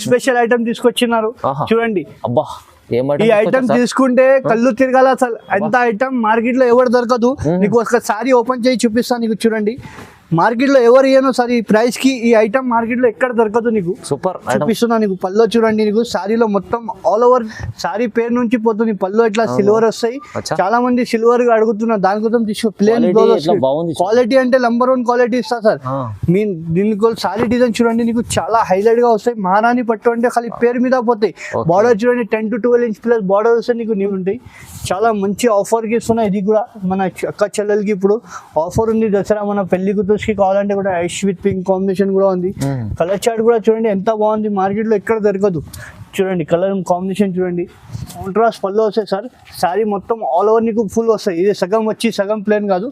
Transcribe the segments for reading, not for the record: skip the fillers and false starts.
Special item తీసుకొచ్చినారు చూడండి. అబ్బా ఈ ఐటమ్ తీసుకుంటే కళ్ళు తిరగాల అసలు. ఎంత ఐటమ్ మార్కెట్ లో ఎవరు దొరకదు. నీకు ఒకసారి ఓపెన్ చేసి చూపిస్తాను నీకు. చూడండి మార్కెట్ లో ఎవరు ఇయ్యను సార్ ఈ ప్రైస్ కి. ఈ ఐటమ్ మార్కెట్ లో ఎక్కడ దొరకదు నీకు. సూపర్ చూపిస్తున్నా నీకు. పల్లో చూడండి నీకు సారీలో మొత్తం ఆల్ ఓవర్ సారీ పేరు నుంచి పోతుంది. పల్లో ఇట్లా సిల్వర్ వస్తాయి. చాలా మంది సిల్వర్ అడుగుతున్నారు, దానికోసం తీసుకో. ప్లేన్ బ్లౌజ్ క్వాలిటీ అంటే నంబర్ 1 క్వాలిటీ ఇస్తా సార్. దీనికి సారీ డిజైన్ చూడండి నీకు చాలా హైలైట్ గా వస్తాయి. మహారాణి పట్టు అంటే ఖాళీ పేరు మీద పోతాయి. బార్డర్ చూడండి 10 to 12 inch ప్లస్ బార్డర్ వస్తే నీకు నీవు ఉంటాయి. చాలా మంచి ఆఫర్ కి ఇస్తున్నా. ఇది కూడా మన అక్క చెల్లెలకి ఇప్పుడు ఆఫర్ ఉంది. దసరా మన పెళ్లి కూతురు కావాలంటే కూడా ఐష్ విత్ పింక్ కాంబినేషన్ కూడా ఉంది. కలర్ చార్ట్ కూడా చూడండి ఎంత బాగుంది. మార్కెట్ లో ఎక్కడ దొరకదు. చూడండి కలర్ కాంబినేషన్ చూడండి. కాంట్రాస్ట్ పళ్ళు వస్తాయి సార్. శారీ మొత్తం ఆల్ ఓవర్ నీకు ఫుల్ వస్తాయి. ఇది సగం వచ్చి సగం ప్లేన్ కాదు.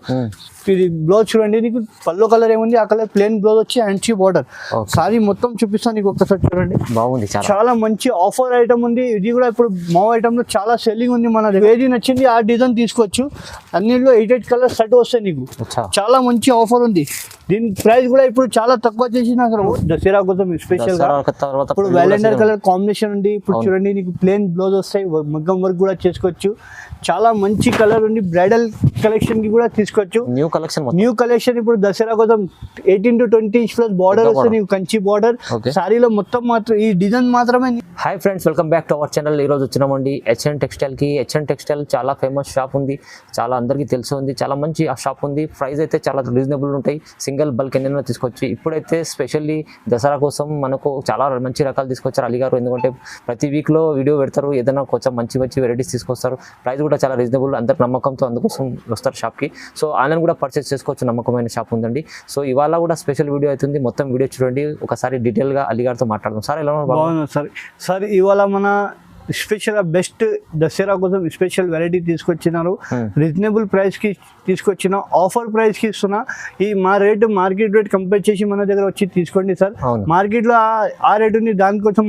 ఇది బ్లౌజ్ చూడండి నీకు. పల్లో కలర్ ఏముంది ఆ కలర్ ప్లేన్ బ్లౌజ్ వచ్చి అండ్ బార్డర్. శారీ మొత్తం చూపిస్తాను నీకు ఒక్కసారి చూడండి. బాగుంది. చాలా మంచి ఆఫర్ ఐటమ్ ఉంది. ఇది కూడా ఇప్పుడు మా ఐటమ్ లో చాలా సెల్లింగ్ ఉంది. మన ఏది నచ్చింది ఆ డిజైన్ తీసుకోవచ్చు. అన్నిట్లో 8 కలర్ సెట్ వస్తాయి నీకు. చాలా మంచి ఆఫర్ ఉంది. దీని ప్రైస్ కూడా ఇప్పుడు చాలా తక్కువ చేసిన దసరా కోసం స్పెషల్ గా. ఇప్పుడు వ్యాలెండర్ కలర్ కాంబినేషన్ ఉంది. ఇప్పుడు చూడండి నీకు ప్లేన్ బ్లౌజ్ వస్తాయి. మగ్గం వర్క్ కూడా చేసుకోవచ్చు. చాలా మంచి కలర్ ఉంది. బ్రైడల్ కలెక్షన్ కి కూడా తీసుకోవచ్చు. న్యూ కలెక్షన్ ఇప్పుడు దసరా కోసం 18 to 20 inch ప్లస్ బార్డర్ వస్తుంది నీకు. కంచి బార్డర్ సారీలో మొత్తం మాత్రం ఈ డిజైన్ మాత్రమే. Hi friends, welcome back to our channel. ఈ రోజు వచ్చినామండి HN టెక్స్టైల్ కి. HN టెక్స్టైల్ చాలా ఫేమస్ షాప్ ఉంది. చాలా అందరికీ తెలిసి ఉంది. చాలా మంచి ఆ షాప్ ఉంది. ప్రైస్ అయితే చాలా రీజనబుల్ ఉంటాయి. సింగిల్ బల్క్ ఎన్నైనా తీసుకోవచ్చు. ఇప్పుడైతే స్పెషల్లీ దసరా కోసం మనకు చాలా మంచి రకాలు తీసుకొచ్చారు అలీ గారు. ఎందుకంటే ప్రతి వీక్ లో వీడియో పెడతారు. ఏదైనా కొంచెం మంచి మంచి వెరైటీస్ తీసుకొస్తారు. ప్రైస్ కూడా చాలా రీజనబుల్. అందరికి నమ్మకంతో అందుకోసం వస్తారు షాప్కి. సో ఆన్లైన్ కూడా పర్చేస్ చేసుకోవచ్చు. నమ్మకమైన షాప్ ఉందండి. సో ఇవాళ కూడా స్పెషల్ వీడియో అవుతుంది. మొత్తం వీడియో చూడండి. ఒకసారి డీటెయిల్గా అలీ గారితో మాట్లాడదాం. సార్ ఎలా బాగుంది సార్ ఇవాళ మన స్పెషల్ బెస్ట్ దసరా కోసం స్పెషల్ వెరైటీ తీసుకొచ్చినారు. రీజనబుల్ ప్రైస్ కి తీసుకొచ్చిన ఆఫర్ ప్రైస్ కి ఇస్తున్నా. ఈ మా రేటు మార్కెట్ రేట్ కంపేర్ చేసి మన దగ్గర వచ్చి తీసుకోండి సార్. మార్కెట్ లో ఆ రేట్ ఉంది, దానికోసం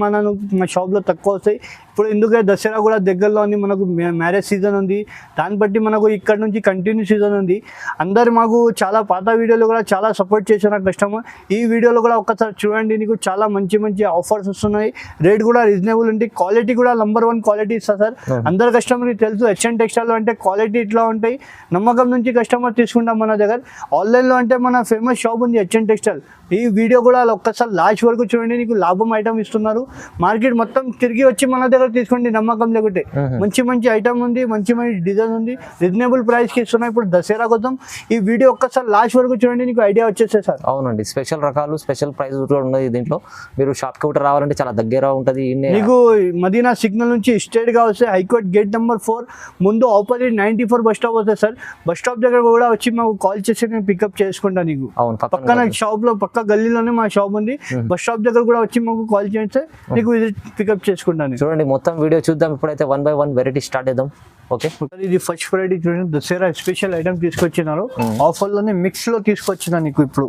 మా షాప్ లో తక్కువ వస్తాయి. ఇప్పుడు ఎందుకంటే దసరా కూడా దగ్గరలో ఉంది. మనకు మ్యారేజ్ సీజన్ ఉంది. దాన్ని బట్టి మనకు ఇక్కడ నుంచి కంటిన్యూ సీజన్ ఉంది. అందరు మాకు చాలా పాత వీడియోలో కూడా చాలా సపోర్ట్ చేసిన కస్టమర్. ఈ వీడియోలో కూడా ఒక్కసారి చూడండి. నీకు చాలా మంచి మంచి ఆఫర్స్ వస్తున్నాయి. రేట్ కూడా రీజనబుల్ ఉంది. క్వాలిటీ కూడా నంబర్ 1 క్వాలిటీ ఇస్తా సార్. అందరు కస్టమర్కి తెలుసు HN టెక్స్టైల్ అంటే క్వాలిటీ ఇట్లా ఉంటాయి. నమ్మకం నుంచి కస్టమర్ తీసుకుంటాం మన దగ్గర. ఆన్లైన్లో అంటే మన ఫేమస్ షాప్ ఉంది HN టెక్స్టైల్. ఈ వీడియో కూడా ఒక్కసారి లాస్ట్ వరకు చూడండి. నీకు లాభం ఐటమ్ ఇస్తున్నారు. మార్కెట్ మొత్తం తిరిగి వచ్చి మన దగ్గర తీసుకోండి. నమ్మకం లేకుంటే మంచి మంచి ఐటమ్ ఉంది. మంచి మంచి డిజైన్ ఉంది. రీజనబుల్ ప్రైస్ కి ఇస్తున్నా ఇప్పుడు దసరా కోసం. ఈ వీడియో ఒక్కసారి లాస్ట్ వరకు చూడండి. నీకు ఐడియా వచ్చేస్తే సార్. అవునండి, స్పెషల్ రకాలు స్పెషల్ ప్రైస్ కూడా ఉన్నది దీంట్లో. మీరు షాప్ కి కూడా రావాలంటే చాలా దగ్గర ఉంటుంది. నీకు మదీనా సిగ్నల్ నుంచి స్ట్రైట్ గా వస్తే హైకోర్ట్ గేట్ నెంబర్ 4 ముందు ఆపోజిట్ 94 బస్ స్టాప్ వస్తుంది సార్. బస్ స్టాప్ దగ్గర కూడా వచ్చి మాకు కాల్ చేసి నేను పికప్ చేసుకుంటా. నీకు పక్కన షాప్ లో పక్క గల్లీలోనే మా షాప్ ఉంది. బస్ స్టాప్ దగ్గర కూడా వచ్చి మాకు కాల్ చేస్తే నీకు పికప్ చేసుకుంటాను. చూడండి మొత్తం వీడియో చూద్దాం. ఇప్పుడైతే 1 by 1 వెరైటీ స్టార్ట్ చేద్దాం. ఓకే, ఇది ఫస్ట్ వెరైటీ చూడండి. దసరా స్పెషల్ ఐటమ్ తీసుకొచ్చినారు. ఆఫర్ లోనే మిక్స్ లో తీసుకొచ్చిన నీకు. ఇప్పుడు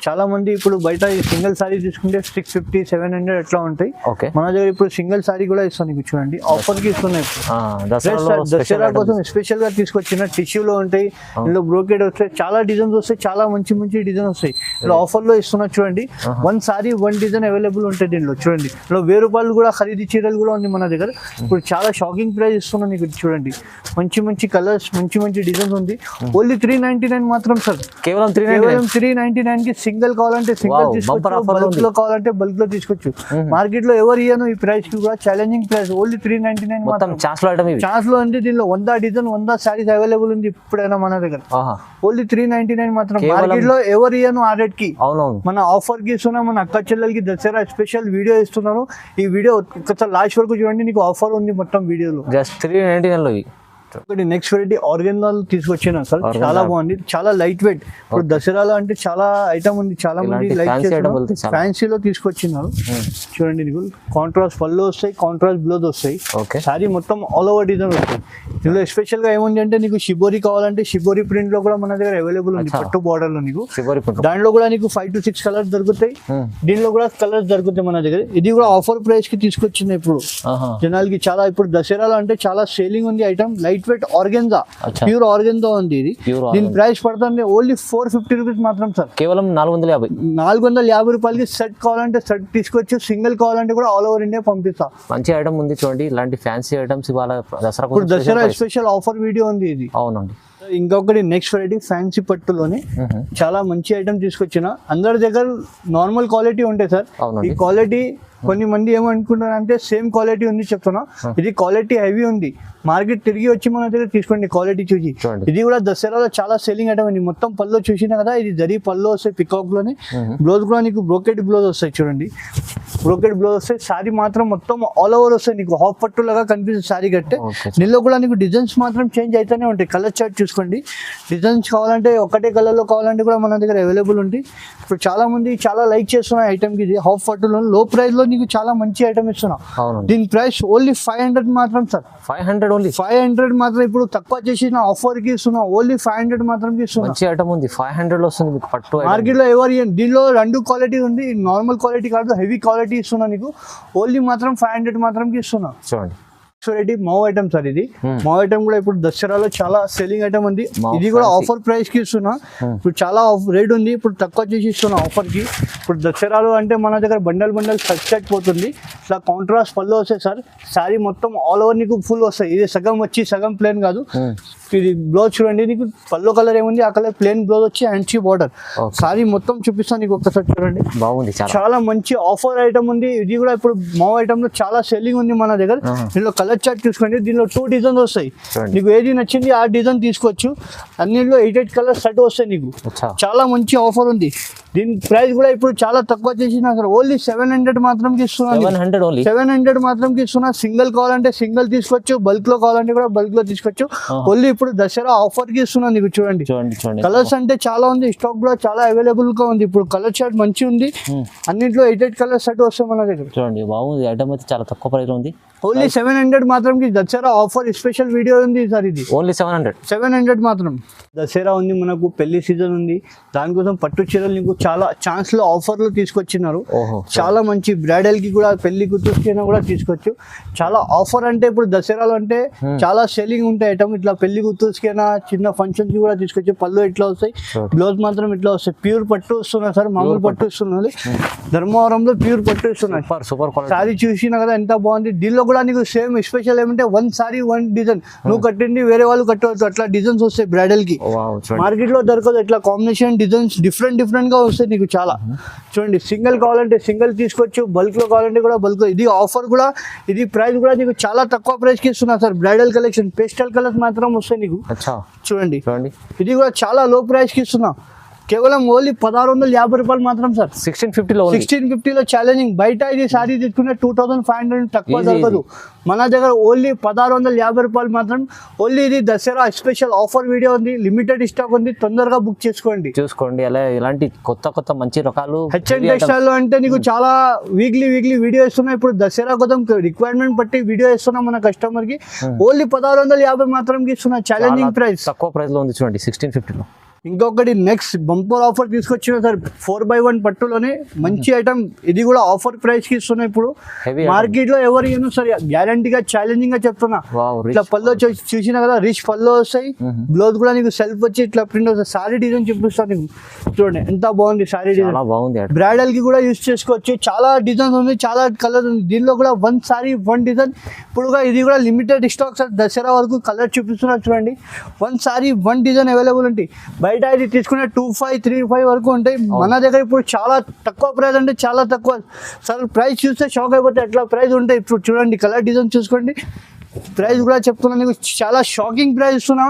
చాలా మంది ఇప్పుడు బయట సింగిల్ సారీ తీసుకుంటే 650, 700 ఎట్లా ఉంటాయి. మన దగ్గర ఇప్పుడు సింగిల్ సారీ కూడా ఇస్తాను నీకు. చూడండి ఆఫర్ కి ఇస్తున్నాయి. దసరా కోసం స్పెషల్ గా తీసుకొచ్చిన టిష్యూలో ఉంటాయి. ఇందులో బ్రోకెడ్ వస్తాయి. చాలా డిజైన్స్ వస్తాయి. చాలా మంచి మంచి డిజైన్ వస్తాయి. ఇలా ఆఫర్ లో ఇస్తున్నా చూడండి. 1 సారీ 1 డిజైన్ అవైలబుల్ ఉంటాయి దీనిలో. చూడండి ఇలా 1000 రూపాయలు కూడా ఖరీదు చీరలు కూడా ఉంది మన దగ్గర. ఇప్పుడు చాలా షాకింగ్ ప్రైస్ ఇస్తున్నా నీకు. చూడండి మంచి మంచి కలర్స్, మంచి మంచి డిజైన్స్ ఉంది. ఓన్లీ 399 మాత్రం సార్. కేవలం 399 కి సింగిల్ కావాలంటే సింగిల్ తీసుకోవచ్చు. బల్క్ లో కావాలంటే బల్క్ లో తీసుకోవచ్చు. మార్కెట్ లో ఎవరు ఇయ్యను ఈ ప్రైస్ కి కూడా. Challenging price. ఓన్లీ 399 మాత్రం. ఛాన్స్ లో ఉంది. దీనిలో 100 డిజైన్ 100 సారీస్ అవైలబుల్ ఉంది ఇప్పుడైనా మన దగ్గర. ఓన్లీ 399 మాత్రం. మార్కెట్ లో ఎవరు ఇయ్యను ఆ రేట్ కి. మన ఆఫర్ కి ఇస్తున్నా. మన అక్క చెల్లెలకి దసరా స్పెషల్ వీడియో ఇస్తున్నాను. ఈ వీడియో లాస్ట్ వరకు చూడండి. నీకు ఆఫర్ ఉంది మొత్తం వీడియోలో. జస్ట్ 399 లో. నెక్స్ట్ వెరైటీ ఆర్గెన్జాలో తీసుకొచ్చిన సార్. చాలా బాగుంది. చాలా లైట్ వెయిట్. ఇప్పుడు దసరాలో అంటే చాలా ఐటమ్ ఉంది. చాలా మంది లైక్ చేస్తున్నారు. ఫ్యాన్సీలో తీసుకొచ్చినారు. చూడండి నీకు కాంట్రాస్ట్ పళ్ళు వస్తాయి. కాంట్రాస్ట్ బ్లౌజ్ వస్తాయి. సారీ మొత్తం ఆల్ ఓవర్ డిజైన్ వస్తాయి. ఇందులో స్పెషల్ గా ఏముంది అంటే నీకు షిబోరి కావాలంటే షిబోరి ప్రింట్ లో కూడా మన దగ్గర అవైలబుల్ ఉంది. పట్టు బార్డర్ లో నీకు దాంట్లో కూడా నీకు 5 to 6 కలర్స్ దొరుకుతాయి. దీనిలో కూడా కలర్స్ దొరుకుతాయి మన దగ్గర. ఇది కూడా ఆఫర్ ప్రైస్ కి తీసుకొచ్చింది ఇప్పుడు జనాలకి. చాలా ఇప్పుడు దసరాలో అంటే చాలా సేలింగ్ ఉంది item. Light light weight organza, pure organza ఉంది ఇది. దీని ప్రైస్ పడుతుంది ఓన్లీ 450 రూపీస్ మాత్రం సార్. కేవలం 450. 450 రూపాయలకి సెట్ కావాలంటే సెట్ తీసుకోవచ్చు, సింగిల్ కావాలంటే కూడా ఆల్ ఓవర్ ఇండియా పంపిస్తా. మంచి ఐటమ్ ఉంది చూడండి, ఇలాంటి ఫ్యాన్సీ ఐటమ్స్ ఇవాళ దసరా ఇప్పుడు దసరా స్పెషల్ ఆఫర్ వీడియో ఉంది ఇది. అవునండి. ఇంకొకటి నెక్స్ట్ వెరైటీ ఫ్యాన్సీ పట్టులోనే చాలా మంచి ఐటమ్ తీసుకొచ్చిన. అందరి దగ్గర నార్మల్ క్వాలిటీ ఉంటాయి సార్. ఈ క్వాలిటీ కొన్ని మంది ఏమనుకుంటారు అంటే సేమ్ క్వాలిటీ ఉంది చెప్తున్నా, ఇది క్వాలిటీ హెవీ ఉంది. మార్కెట్ తిరిగి వచ్చి మన దగ్గర తీసుకోండి క్వాలిటీ చూసి. ఇది కూడా దసరాలో చాలా సెల్లింగ్ ఐటమ్ అండి. మొత్తం పళ్ళు చూసినా కదా, ఇది జరీ పళ్ళు వస్తాయి పికాక్ లోనే. బ్లౌజ్ కూడా నీకు బ్రోకెట్ బ్లౌజ్ వస్తాయి చూడండి, బ్రోకెట్ బ్లౌజ్ వస్తాయి. సారీ మాత్రం మొత్తం ఆల్ ఓవర్ వస్తాయి, నీకు హాఫ్ పట్టు లాగా కనిపిస్తుంది సారీ కట్టే. దీనిలో కూడా నీకు డిజైన్స్ మాత్రం చేంజ్ అయితేనే ఉంటాయి. కలర్ చార్ట్ చూసుకోండి, డిజైన్స్ కావాలంటే ఒకటే కలర్ లో కావాలంటే కూడా మన దగ్గర అవైలబుల్ ఉంటాయి. ఇప్పుడు చాలా మంది చాలా లైక్ చేస్తున్న ఐటమ్ కి ఇది హాఫ్ పట్టులో లో ప్రైస్ లో నీకు చాలా మంచి ఐటమ్ ఇస్తున్నా. దీని ప్రైస్ ఓన్లీ 500 మాత్రం సార్. 500 ఓన్లీ. 500 మాత్రం ఇప్పుడు తక్కువ చేసిన ఆఫర్ కి ఇస్తున్నా, ఓన్లీ 500 మాత్రం ఇస్తున్నా. మంచి ఐటమ్ ఉంది, 500 లో వస్తుంది మీకు పట్టు. మార్కెట్ లో ఎవరు దీనిలో 2 క్వాలిటీ ఉంది, నార్మల్ క్వాలిటీ కాదు హెవీ క్వాలిటీ ఇస్తున్నా నీకు. ఓన్లీ మాత్రం 500 మాత్రం ఇస్తున్నా. చూడండి రెడీ మౌ ఐటమ్ సార్. ఇది మౌ ఐటమ్ కూడా ఇప్పుడు దసరాలో చాలా సెల్లింగ్ ఐటమ్ ఉంది. ఇది కూడా ఆఫర్ ప్రైస్ కి ఇస్తున్నా. ఇప్పుడు చాలా రేట్ ఉంది, ఇప్పుడు తక్కువ చేసి ఇస్తున్నా ఆఫర్ కి. ఇప్పుడు దసరాలో అంటే మన దగ్గర బండల్ సెట్ పోతుంది. ఇట్లా కాంట్రాస్ట్ పళ్ళు వస్తాయి సార్. సారీ మొత్తం ఆల్ ఓవర్ నీకు ఫుల్ వస్తాయి. ఇది సగం వచ్చి సగం ప్లేన్ కాదు. ఇది బ్లౌజ్ చూడండి, నీకు పల్లో కలర్ ఏముంది ఆ కలర్ ప్లేన్ బ్లౌజ్ వచ్చి హ్యాండ్సీ బార్డర్. సారీ మొత్తం చూపిస్తాను నీకు ఒక్కసారి చూడండి. బాగుంది, చాలా మంచి ఆఫర్ ఐటమ్ ఉంది. ఇది కూడా ఇప్పుడు మౌ ఐటమ్ లో చాలా సెల్లింగ్ ఉంది మన దగ్గర. దీనిలో కలర్ చార్ట్ చూసుకోండి, దీనిలో 2 డిజైన్స్ వస్తాయి. నీకు ఏది నచ్చింది ఆ డిజైన్ తీసుకోవచ్చు. అన్నింటిలో 8 కలర్ సెట్ వస్తాయి నీకు. చాలా మంచి ఆఫర్ ఉంది. దీని ప్రైస్ కూడా ఇప్పుడు చాలా తక్కువ చేసిన ఓన్లీ 700 మాత్రం ఇస్తున్నాను. 700 మాత్రం ఇస్తున్నా. సింగిల్ కావాలంటే సింగిల్ తీసుకోవచ్చు, బల్క్ లో కావాలంటే కూడా బల్క్ లో తీసుకోవచ్చు. ఓన్లీ ఇప్పుడు దసరా ఆఫర్ కి ఇస్తున్నా నీకు. చూడండి కలర్స్ అంటే చాలా ఉంది, స్టాక్ కూడా చాలా అవైలబుల్ గా ఉంది. ఇప్పుడు కలర్ చార్ట్ మంచి ఉంది, అన్నింటిలో 8 కలర్ సెట్ వస్తాయి మన దగ్గర. చూడండి బాగుంది ఐటమ్ అయితే, చాలా తక్కువ ప్రైస్ లో ఉంది. ఓన్లీ 700 మాత్రం దసరా ఆఫర్ స్పెషల్ వీడియో ఉంది సార్. ఇది ఓన్లీ 700 మాత్రం. దసరా ఉంది, మనకు పెళ్లి సీజన్ ఉంది, దానికోసం పట్టు చీరలు నీకు చాలా ఛాన్స్ లో ఆఫర్ లో తీసుకొచ్చినారు. చాలా మంచి బ్రైడల్ కి కూడా పెళ్లి కూతురుకైనా కూడా తీసుకోవచ్చు. చాలా ఆఫర్ అంటే ఇప్పుడు దసరాలో అంటే చాలా సెల్లింగ్ ఉంటాయి ఐటమ్. ఇట్లా పెళ్లి కూతురుకైనా చిన్న ఫంక్షన్ కి కూడా తీసుకోవచ్చు. పళ్ళు ఇట్లా వస్తాయి, బ్లౌజ్ మాత్రం ఇట్లా వస్తాయి. ప్యూర్ పట్టు వస్తున్నా సార్, మామూలు పట్టు ఇస్తున్నది. ధర్మవరంలో ప్యూర్ పట్టు ఇస్తున్నా. సూపర్ సారీ చూసినా కదా ఎంత బాగుంది. దీనిలో కూడా నీకు సేమ్ స్పెషల్ ఏమంటే 1 సారీ 1 డిజైన్. నువ్వు కట్టింది వేరే వాళ్ళు కట్టవచ్చు, అట్లా డిజైన్స్ వస్తాయి బ్రైడల్ కి. మార్కెట్ లో దొరకదు ఇట్లా కాంబినేషన్ డిజైన్స్ డిఫరెంట్ గా వస్తాయి నీకు చాలా. చూడండి సింగిల్ కావాలంటే సింగిల్ తీసుకోవచ్చు, బల్క్ లో కావాలంటే కూడా బల్క్. ఇది ఆఫర్ కూడా, ఇది ప్రైస్ కూడా నీకు చాలా తక్కువ ప్రైస్ కి ఇస్తున్నా sir. Bridal collection pastel colours మాత్రం వస్తాయి నీకు. చూడండి ఇది కూడా చాలా లో ప్రైస్ కి ఇస్తున్నా. కేవలం ఓన్లీ 1650 రూపాయలు మాత్రం సార్. 1650లో ఛాలెంజింగ్. బయట ఇది సారీ తీసుకుంటే 2500 తక్కువ దొరకదు. మన దగ్గర ఓన్లీ 1650 రూపాయలు మాత్రం. ఓన్లీ ఇది దసరా స్పెషల్ ఆఫర్ వీడియో ఉంది, లిమిటెడ్ స్టాక్ ఉంది, తొందరగా బుక్ చూసుకోండి. అలా ఇలాంటి కొత్త మంచి రకాలు హెచ్ఎన్ టెక్స్టైల్ లో అంటే నీకు చాలా వీక్లీ వీడియో ఇస్తున్నా. ఇప్పుడు దసరా కోసం రిక్వైర్మెంట్ బట్టి వీడియో ఇస్తున్నా మన కస్టమర్ కి. ఓన్లీ 1650 మాత్రం ఇస్తున్నా, ఛాలెంజింగ్ ప్రైస్. తక్కువ ప్రైస్ లో ఉంది చూడండి 1650లో. ఇంకొకటి నెక్స్ట్ బంపర్ ఆఫర్ తీసుకొచ్చిన సార్ 4x1 పట్టులోనే మంచి ఐటమ్. ఇది కూడా ఆఫర్ ప్రైస్ కి ఇస్తున్నా. ఇప్పుడు మార్కెట్ లో ఎవరు ఏమో సరే గ్యారంటీగా ఛాలెంజింగ్ గా చెప్తున్నా. ఇట్లా పళ్ళు చూసినా కదా, రిచ్ పళ్ళు వస్తాయి. బ్లౌజ్ కూడా నీకు సెల్ఫ్ వచ్చి ఇట్లా ప్రింట్ వస్తాయి. సారీ డిజైన్ చూపిస్తాను నీకు. చూడండి ఎంత బాగుంది సారీ డిజైన్. బ్రైడల్ కి కూడా యూజ్ చేసుకోవచ్చు. చాలా డిజైన్స్ ఉంది, చాలా కలర్ ఉంది. దీనిలో కూడా 1 సారీ 1 డిజైన్. ఇప్పుడు ఇది కూడా లిమిటెడ్ స్టాక్ సార్. దసరా వరకు కలర్ చూపిస్తున్నా చూడండి. 1 సారీ 1 డిజైన్ అవైలబుల్ ఉంటాయి. బయట ఇది తీసుకునే 2500, 3500 వరకు ఉంటాయి. మన దగ్గర ఇప్పుడు చాలా తక్కువ ప్రైస్, అంటే చాలా తక్కువ సార్. ప్రైస్ చూస్తే షాక్ అయిపోతే అట్లా ప్రైస్ ఉంటాయి. ఇప్పుడు చూడండి కలర్ డిజైన్ చూసుకోండి. ప్రైస్ కూడా చెప్తున్నా నీకు, చాలా షాకింగ్ ప్రైస్ ఇస్తున్నా.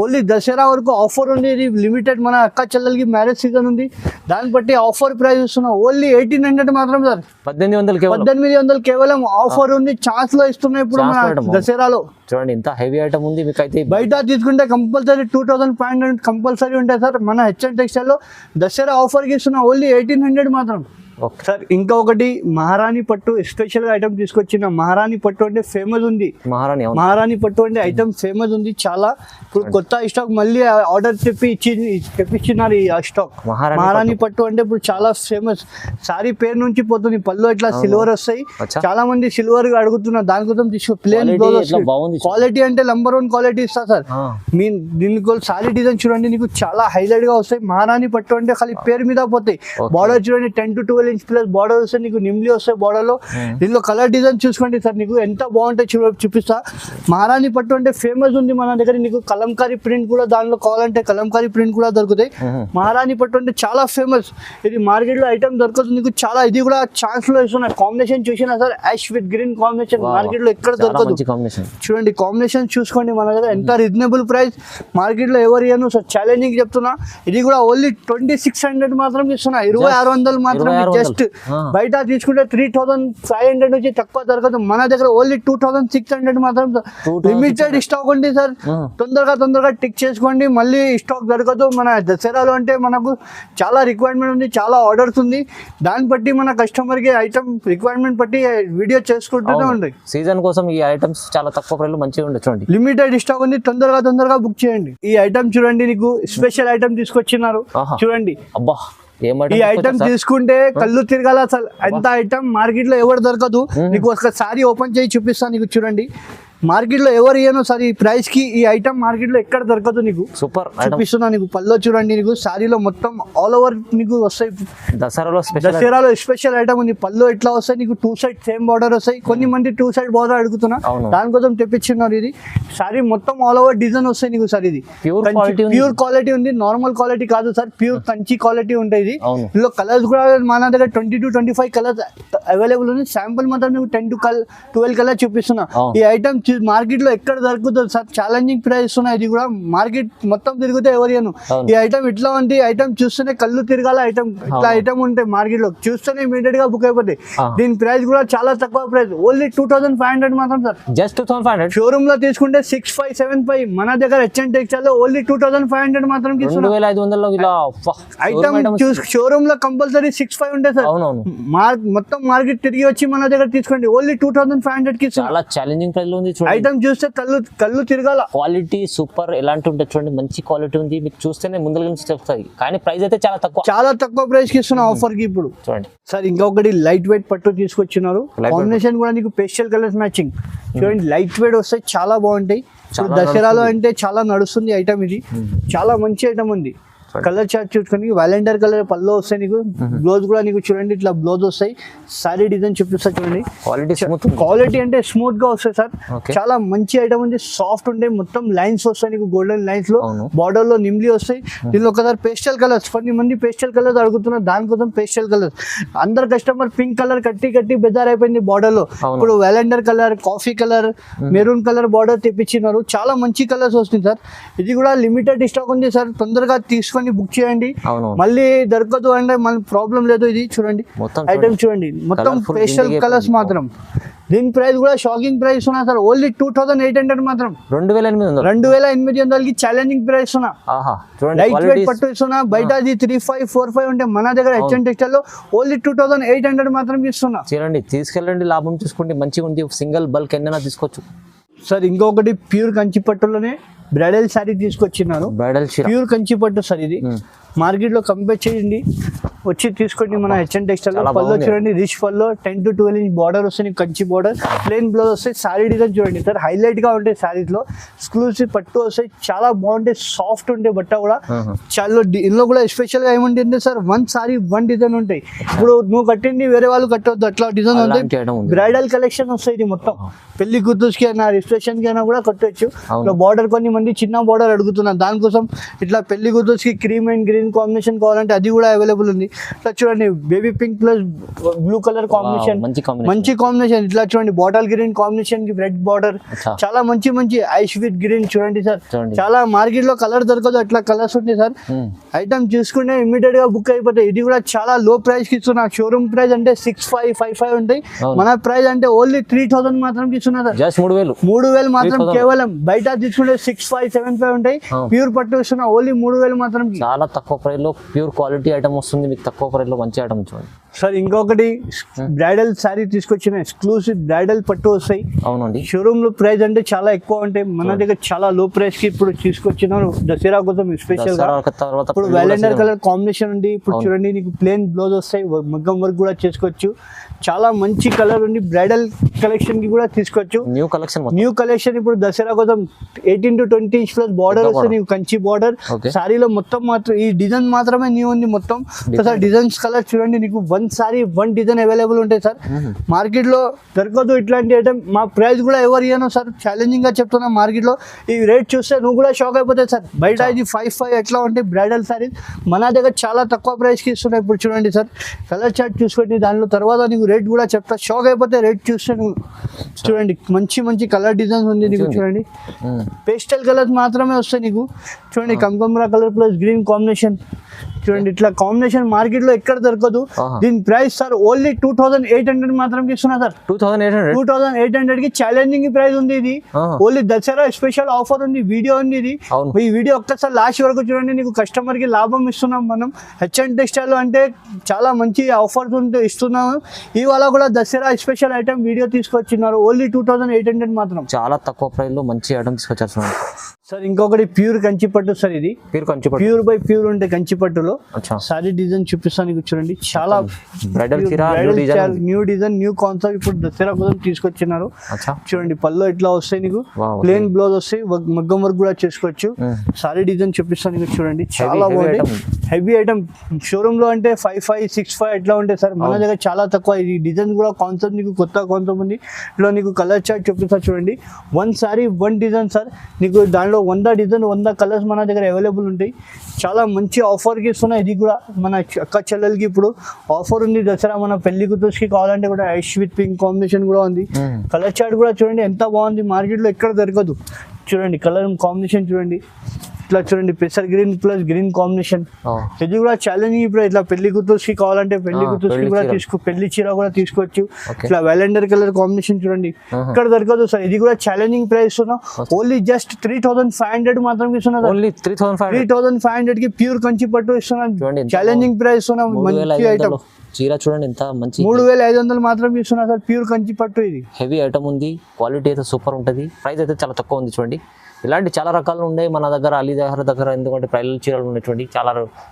ఓన్లీ దసరా వరకు ఆఫర్ ఉంది. ఇది లిమిటెడ్, మన అక్క చెల్లెలకి మ్యారేజ్ సీజన్ ఉంది, దాన్ని బట్టి ఆఫర్ ప్రైస్ ఇస్తున్నా. ఓన్లీ 1800 మాత్రం సార్. 1800 కేవలం ఆఫర్ ఉంది, ఛాన్స్ లో ఇస్తున్నా ఇప్పుడు మన దసరాలో. చూడండి ఇంత హెవీ ఐటమ్ ఉంది మీకు. అయితే బయట తీసుకుంటే కంపల్సరీ 2500 కంపల్సరీ ఉంటాయి సార్. మన హెచ్ఎన్ టెక్స్టైల్ లో దసరా ఆఫర్ కి ఇస్తున్నా. ఓన్లీ 1800 మాత్రం. ఓకే సార్ ఇంకా ఒకటి మహారాణి పట్టు స్పెషల్ గా ఐటమ్ తీసుకొచ్చిన. మహారాణి పట్టు అంటే ఫేమస్ ఉంది, మహారాణి అవును. మహారాణి పట్టు అంటే ఐటమ్ ఫేమస్ ఉంది చాలా. ఇప్పుడు కొత్త స్టాక్ మళ్ళీ ఆర్డర్ తెప్పించినారు ఈ స్టాక్. మహారాణి పట్టు అంటే ఇప్పుడు చాలా ఫేమస్. సారీ పేరు నుంచి పోతుంది, పళ్ళు ఇట్లా సిల్వర్ వస్తాయి. చాలా మంది సిల్వర్ అడుగుతున్నారు, దానికోసం తీసుకో. ప్లేన్ బ్లౌజ్ వస్తాయి, క్వాలిటీ అంటే నంబర్ 1 క్వాలిటీ ఇస్తా సార్. మీ దీనికి సారీ డిజైన్ చూడండి, నీకు చాలా హైలైట్ గా వస్తాయి. మహారాణి పట్టు అంటే ఖాళీ పేరు మీద పోతాయి. బార్డర్ చూడండి 10 to 12 inch ప్లస్ బార్డర్ వస్తాయి, నీకు నిమ్లి వస్తాయి బార్డర్ లో. దీనిలో కలర్ డిజైన్ చూసుకోండి సార్, నీకు ఎంత బాగుంటాయి చూపిస్తా. మహారాణి పట్టు అంటే ఫేమస్ ఉంది మన దగ్గర. నీకు కలంకారీ ప్రింట్ కూడా దానిలో కావాలంటే కలంకారీ ప్రింట్ కూడా దొరుకుతాయి. మహారాణి పట్టు అంటే చాలా ఫేమస్. ఇది మార్కెట్ లో ఐటమ్ దొరకదు నీకు చాలా. ఇది కూడా ఛాన్స్ లో ఇస్తున్నా. కాంబినేషన్ చూసినా sir, ash with green combination market లో ఎక్కడ దొరకదు. చూడండి కాంబినేషన్ చూసుకోండి మన దగ్గర ఎంత రీజనబుల్ ప్రైస్. మార్కెట్ లో ఎవరు ఇయ్యను సార్, ఛాలెంజింగ్ చెప్తున్నా. ఇది కూడా ఓన్లీ 2600 మాత్రం ఇస్తున్నా, 2600 మాత్రం. జస్ట్ బయట తీసుకుంటే 3500 నుంచి తక్కువ దొరకదు. మన దగ్గర ఓన్లీ 2600 మాత్రం. లిమిటెడ్ స్టాక్ ఉంది సార్, తొందరగా టిక్ చేసుకోండి, మళ్ళీ స్టాక్ దొరకదు. మన దసరాలో అంటే మనకు చాలా రిక్వైర్మెంట్ ఉంది, చాలా ఆర్డర్స్ ఉంది. దాన్ని బట్టి మన కస్టమర్ కి ఐటమ్ రిక్వైర్మెంట్ బట్టి వీడియో చేసుకుంటూనే ఉంది. సీజన్ కోసం ఈ ఐటమ్స్ చాలా తక్కువ ప్రైస్ లో మంచిగా ఉండే. చూడండి లిమిటెడ్ స్టాక్ ఉంది, తొందరగా బుక్ చేయండి. ఈ ఐటమ్ చూడండి, నీకు స్పెషల్ ఐటమ్ తీసుకొచ్చినారు చూడండి. అబ్బా ఈ ఐటమ్ తీసుకుంటే కళ్ళు తిరగాల అసలు. ఎంత ఐటమ్ మార్కెట్ లో ఎవరు దొరకదు. నీకు ఒకసారి ఓపెన్ చేసి చూపిస్తాను, నీకు చూడండి. మార్కెట్ లో ఎవరు ఇయ్యను సార్ ఈ ప్రైస్ కి. ఈ ఐటమ్ మార్కెట్ లో ఎక్కడ దొరకదు. నీకు సూపర్ చూపిస్తున్నా. నీకు పల్లో చూడండి, నీకు సారీలో మొత్తం ఆల్ ఓవర్ నీకు వస్తాయి. దసరాలో స్పెషల్ ఐటమ్ ఉంది. పల్లో ఎట్లా వస్తాయి నీకు, 2 side సేమ్ బార్డర్ వస్తాయి. కొన్ని మంది 2 side బార్డర్ అడుగుతున్నా, దానికోసం తెప్పించున్నారు. ఇది సారీ మొత్తం ఆల్ ఓవర్ డిజైన్ వస్తాయి నీకు సార్. ఇది ప్యూర్ క్వాలిటీ ఉంది, నార్మల్ క్వాలిటీ కాదు సార్, ప్యూర్ కంచి క్వాలిటీ ఉంటుంది. ఇందులో కలర్స్ కూడా మన దగ్గర 20 to 25 కలర్స్ అవైలబుల్ ఉంది. శాంపుల్ మాత్రం నీకు 10 to 12 కలర్ చూపిస్తున్నా. ఈ ఐటమ్ మార్కెట్ లో ఎక్కడ దొరుకుతుంది సార్, ఛాలెంజింగ్ ప్రైస్ ఉన్నాయి. ఇది కూడా మార్కెట్ మొత్తం తిరిగితే ఎవరియను. ఈ ఐటమ్ ఇట్లా ఉంది, ఐటమ్ చూస్తేనే కళ్ళు తిరగాల. ఐటమ్ ఇట్లా ఐటమ్ ఉంటే మార్కెట్ లో చూస్తేనే ఇమీడియట్ గా బుక్ అయిపోతాయి. దీని ప్రైస్ కూడా చాలా తక్కువ ప్రైస్, ఓన్లీ 2500 మాత్రం సార్. జస్ట్ 2500. షోరూమ్ లో తీసుకుంటే 6575, మన దగ్గర హెచ్ఎన్ టెక్స్టైల్ లో ఓన్లీ 2500 మాత్రం. 2500 ఐటమ్ షోరూమ్ లో కంపల్సరీ 65 ఉంటాయి సార్. మొత్తం మార్కెట్ తిరిగి వచ్చి మన దగ్గర తీసుకోండి, ఓన్లీ 2500 కి. చాలా ఛాలెంజింగ్ ప్రైస్ లో ఉంది. ఐటమ్ చూస్తే కళ్ళు తిరగాల. క్వాలిటీ సూపర్, ఎలాంటి ఉంటుంది చూడండి, మంచి క్వాలిటీ ఉంది. మీకు చూస్తేనే ముందుల నుంచి చెప్తాయి, కానీ ప్రైస్ అయితే చాలా తక్కువ ప్రైస్ కి ఇస్తున్నా ఆఫర్ కి ఇప్పుడు. చూడండి సార్, ఇంకొకటి లైట్ వెయిట్ పట్టు తీసుకొచ్చినారు. కాంబినేషన్ కూడా నీకు పేస్టల్ కలర్స్ మ్యాచింగ్. చూడండి లైట్ వెయిట్ వస్తాయి, చాలా బాగుంటాయి. దసరాలో అంటే చాలా నడుస్తుంది ఐటమ్. ఇది చాలా మంచి ఐటమ్ ఉంది. కలర్ చార్ట్ చూసుకొని వాలంటీర్ కలర్ పళ్ళు వస్తాయి నీకు. బ్లౌజ్ కూడా నీకు చూడండి ఇట్లా బ్లౌజ్ వస్తాయి. సారీ డిజైన్ చూపిస్తా చూడండి. క్వాలిటీ అంటే స్మూత్ గా వస్తాయి సార్. చాలా మంచి ఐటమ్ ఉంది, సాఫ్ట్ ఉంటాయి. మొత్తం లైన్స్ వస్తాయి నీకు, గోల్డెన్ లైన్స్ లో. బార్డర్ లో నిమ్లి వస్తాయి. దీనిలో ఒకసారి పేస్టల్ కలర్స్, కొన్ని మంది పేస్టల్ కలర్స్ అడుగుతున్నారు, దానికోసం పేస్టల్ కలర్స్. అందరు కస్టమర్ పింక్ కలర్ కట్టి బెజార్ అయిపోయింది బార్డర్ లో. ఇప్పుడు వాలంటీర్ కలర్, coffee colour, maroon colour border తెప్పించినారు. చాలా మంచి కలర్స్ వస్తుంది సార్. ఇది కూడా లిమిటెడ్ స్టాక్ ఉంది సార్, తొందరగా తీసుకొని బుక్ చేయండి. మళ్ళీ దొరకదు అంటే మళ్ళీ ప్రాబ్లం లేదు. ఇది చూడండి ఐటమ్ చూడండి, మొత్తం స్పెషల్ కలర్స్ మాత్రం. దీని ప్రైస్ కూడా షాకింగ్ ప్రైస్ ఉన్నా సార్, ఓన్లీ 2800 మాత్రం. 2800 కి ఛాలెంజింగ్ ప్రైస్ ఉన్నా. లైట్ వెయిట్ పట్టు ఇస్తున్నా. బయట అది 3545 ఉంటే మన దగ్గర హెచ్ఎన్ టెక్స్టైల్ లో ఓన్లీ 2800 మాత్రం ఇస్తున్నా. చూడండి తీసుకెళ్ళండి, లాభం చూసుకోండి, మంచిగా ఉంది. సింగిల్ బల్క్ ఎన్నైనా తీసుకోవచ్చు సార్. ఇంకొకటి ప్యూర్ కంచి పట్టులోనే బ్రైడల్ శారీ తీసుకొచ్చినారు. ప్యూర్ కంచి పట్టు సార్. ఇది మార్కెట్ లో కంపేర్ చేయండి, వచ్చి తీసుకోండి మన హెచ్ఎన్ టెక్స్టైల్ లో. పళ్ళు చూడండి, రిచ్ పళ్ళు, 10 to 12 inch బార్డర్ వస్తుంది, కంచి బార్డర్. ప్లెయిన్ బ్లౌజ్ వస్తాయి. సారీ డిజైన్ చూడండి సార్, హైలైట్ గా ఉంటాయి సారీస్ లో. ఎక్స్క్లూసివ్ పట్టు వస్తాయి, చాలా బాగుంటాయి, సాఫ్ట్ ఉంటాయి బట్ట కూడా. చాలా ఇందులో కూడా స్పెషల్ గా ఏముంటుంది సార్, 1 సారీ 1 డిజైన్ ఉంటాయి. ఇప్పుడు నువ్వు కట్టింది వేరే వాళ్ళు కట్టవద్దు, అట్లా డిజైన్ ఉంటాయి. బ్రైడల్ కలెక్షన్ వస్తాయి. ఇది మొత్తం పెళ్లి కూతురుకి అయినా రిసెప్షన్ కి అయినా కూడా కట్టవచ్చు. బార్డర్ కొన్ని మంది చిన్న బార్డర్ అడుగుతున్నారు, దానికోసం ఇట్లా పెళ్లి కూతురుకి క్రీమ్ అండ్ గ్రీన్ కాంబినేషన్ కావాలంటే అది కూడా అవైలబుల్ ఉంది. ఇట్లా చూడండి baby pink plus blue colour combination, మంచి కాంబినేషన్. ఇట్లా చూడండి బాటిల్ గ్రీన్ కాంబినేషన్ కి రెడ్ బార్డర్, చాలా మంచి ఐష్ విత్ గ్రీన్ చూడండి సార్. చాలా మార్కెట్ లో కలర్ దొరకదు, అట్లా కలర్స్ ఉంటాయి సార్. ఐటమ్ చూసుకుంటే ఇమీడియట్ గా బుక్ అయిపోతాయి. ఇది కూడా చాలా లో ప్రైస్ కి ఇస్తున్నా. షోరూమ్ ప్రైస్ అంటే 6555 ఉంటాయి, మన ప్రైస్ అంటే ఓన్లీ 3000 మాత్రం ఇస్తున్నా సార్. 3000 మాత్రం కేవలం. బయట తీసుకుంటే 6575 ఉంటాయి. ప్యూర్ పట్టు ఇస్తున్నా, ఓన్లీ 3000 మాత్రం. చాలా తక్కువ ప్రైస్ లో ప్యూర్ క్వాలిటీ ఐటమ్ వస్తుంది మీకు, తక్కువ ప్రైస్ లో మంచి ఐటమ్ చూడండి. సార్ ఇంకొకటి బ్రైడల్ శారీ తీసుకొచ్చిన ఎక్స్క్లూసివ్ బ్రైడల్ పట్టు వస్తాయి. అవునండి. షోరూమ్ లో ప్రైస్ అంటే చాలా ఎక్కువ ఉంటాయి, మన దగ్గర చాలా లో ప్రైస్ కి ఇప్పుడు తీసుకొచ్చినారు దసరా కోసం స్పెషల్ గా. ఇప్పుడు వ్యాలెండర్ కలర్ కాంబినేషన్ ఉంది. ఇప్పుడు చూడండి నీకు ప్లేన్ బ్లౌజ్ వస్తాయి, మగ్గం వర్క్ కూడా చేసుకోవచ్చు. చాలా మంచి కలర్ ఉంది. బ్రైడల్ కలెక్షన్ కి కూడా తీసుకోవచ్చు. న్యూ కలెక్షన్ ఇప్పుడు దసరా కోసం 18 to 20 inch ప్లస్ బార్డర్ వస్తుంది. నీకు కంచి బార్డర్ సారీలో మొత్తం మాత్రం ఈ డిజైన్ మాత్రమే న్యూ ఉంది మొత్తం. సార్ డిజైన్స్ కలర్ చూడండి, నీకు 1 సారీ 1 డిజైన్ అవైలబుల్ ఉంటాయి సార్. మార్కెట్ లో దొరకదు ఇట్లాంటి ఐటమ్. మా ప్రైస్ కూడా ఎవరు ఇయ్యను సార్, ఛాలెంజింగ్ గా చెప్తున్నా. మార్కెట్ లో ఈ రేట్ చూస్తే నువ్వు కూడా షాక్ అయిపోతాయి సార్. బయట ఇది 5 ఎట్లా ఉంటాయి బ్రైడల్ సారీస్, మన దగ్గర చాలా తక్కువ ప్రైస్ కి ఇస్తున్నాయి. ఇప్పుడు చూడండి సార్, కలర్ చార్ట్ చూసుకోండి, దానిలో తర్వాత నీకు రేట్ కూడా చెప్తా, షాక్ అయిపోతే రేట్ చూస్తే నువ్వు. చూడండి మంచి మంచి కలర్ డిజైన్స్ ఉంది నీకు. చూడండి పేస్టల్ కలర్స్ మాత్రమే వస్తాయి నీకు. చూడండి కనకాంబర కలర్ ప్లస్ గ్రీన్ కాంబినేషన్. చూడండి ఇట్లా కాంబినేషన్ మార్కెట్ లో ఎక్కడ దొరకదు. దీని ప్రైస్ సార్ ఓన్లీ 2800 మాత్రం ఇస్తున్నా సార్. 2800 కి ఛాలెంజింగ్ ప్రైస్ ఉంది. ఇది ఓన్లీ దసరా స్పెషల్ ఆఫర్ ఉంది. వీడియో ఉంది ఇది. ఈ వీడియో ఒక్కసారి లాస్ట్ వరకు చూడండి, నీకు కస్టమర్ కి లాభం ఇస్తున్నాం మనం. హెచ్ఎన్ టెక్స్టైల్ అంటే చాలా మంచి ఆఫర్స్ ఇస్తున్నాము. ఇవాళ కూడా దసరా స్పెషల్ ఐటమ్ వీడియో తీసుకొచ్చినారు. ఓన్లీ 2800 మాత్రం. చాలా తక్కువ ప్రైస్ లో మంచి ఐటమ్ తీసుకొచ్చారు సార్. ఇంకొకటి ప్యూర్ కంచి పట్టు సార్. ఇది ప్యూర్ బై ప్యూర్ ఉంటే కంచి పట్టులో సారీ డిజైన్ చూపిస్తాను నీకు. చూడండి చాలా న్యూ డిజైన్ న్యూ కాన్సెప్ట్ ఇప్పుడు దసరా కోసం తీసుకొచ్చినారు. చూడండి పళ్ళు ఇట్లా వస్తాయి నీకు, ప్లేన్ బ్లౌజ్ వస్తాయి, మగ్గం వర్క్ కూడా చేసుకోవచ్చు. సారీ డిజైన్ చూపిస్తాను నీకు. చూడండి చాలా బాగుంది, హెవీ ఐటమ్. షోరూమ్ లో అంటే 5 6 ఎట్లా ఉంటాయి సార్, మన దగ్గర చాలా తక్కువ. ఈ డిజైన్ కూడా కాన్సెప్ట్ నీకు కొత్త కాన్సెప్ట్ ఉంది. ఇట్లా నీకు కలర్ చార్ట్ చూపిస్తా చూడండి. 1 సారీ 1 డిజైన్ సార్. నీకు దానిలో 100 డిజైన్ 100 కలర్స్ మన దగ్గర అవైలబుల్ ఉంటాయి. చాలా మంచి ఆఫర్కి ఇస్తున్నాయి. ఇది కూడా మన అక్క చెల్లెలకి ఇప్పుడు ఆఫర్ ఉంది దసరా. మన పెళ్లి కూతురుకి కావాలంటే కూడా ఐష్ విత్ పింక్ కాంబినేషన్ కూడా ఉంది. కలర్ చార్ట్ కూడా చూడండి ఎంత బాగుంది, మార్కెట్లో ఎక్కడ దొరకదు. చూడండి కలర్ కాంబినేషన్ చూడండి, ఇట్లా చూడండి పెసర్ గ్రీన్ ప్లస్ గ్రీన్ కాంబినేషన్. ఇది కూడా ఛాలెంజింగ్. ఇప్పుడు ఇట్లా పెళ్లి కూతురుకి కావాలంటే పెళ్లి కూతురుకి కూడా పెళ్లి చీర కూడా తీసుకోవచ్చు. ఇట్లా వ్యాలెండర్ కలర్ కాంబినేషన్ చూడండి, ఇక్కడ దొరకదు సార్. ఇది కూడా ఛాలెంజింగ్ ప్రైస్ ఇస్తున్నాం. ఓన్లీ జస్ట్ 3500 మాత్రం ఇస్తున్నాం. 3500 కి ప్యూర్ కంచి పట్టు ఇస్తున్నాం. ఛాలెంజింగ్ ప్రైస్ ఇస్తున్నాం. మంచి ఐటమ్ చీర చూడండి ఎంత మంచి 3500 మాత్రం ఇస్తున్నా సార్. ప్యూర్ కంచి పట్టు ఇది హెవీ ఐటమ్ ఉంది. క్వాలిటీ అయితే సూపర్ ఉంటుంది. ప్రైస్ అయితే చాలా తక్కువ ఉంది. చూడండి ఇలాంటి చాలా రకాలు ఉన్నాయి మన దగ్గర, అలీ దగ్గర. ఎందుకంటే ప్రైల్ చీరలు ఉన్నటువంటి చాలా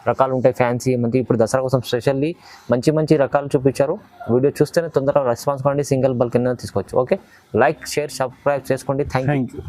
రకాలు ఉంటాయి, ఫ్యాన్సీ మంచి. ఇప్పుడు దసరా కోసం స్పెషల్లీ మంచి మంచి రకాలు చూపించారు. వీడియో చూస్తేనే తొందరగా రెస్పాన్స్ కావండి, సింగిల్ బల్క్ కింద తీసుకోవచ్చు. ఓకే, లైక్ షేర్ సబ్స్క్రైబ్ చేసుకోండి. Thank you.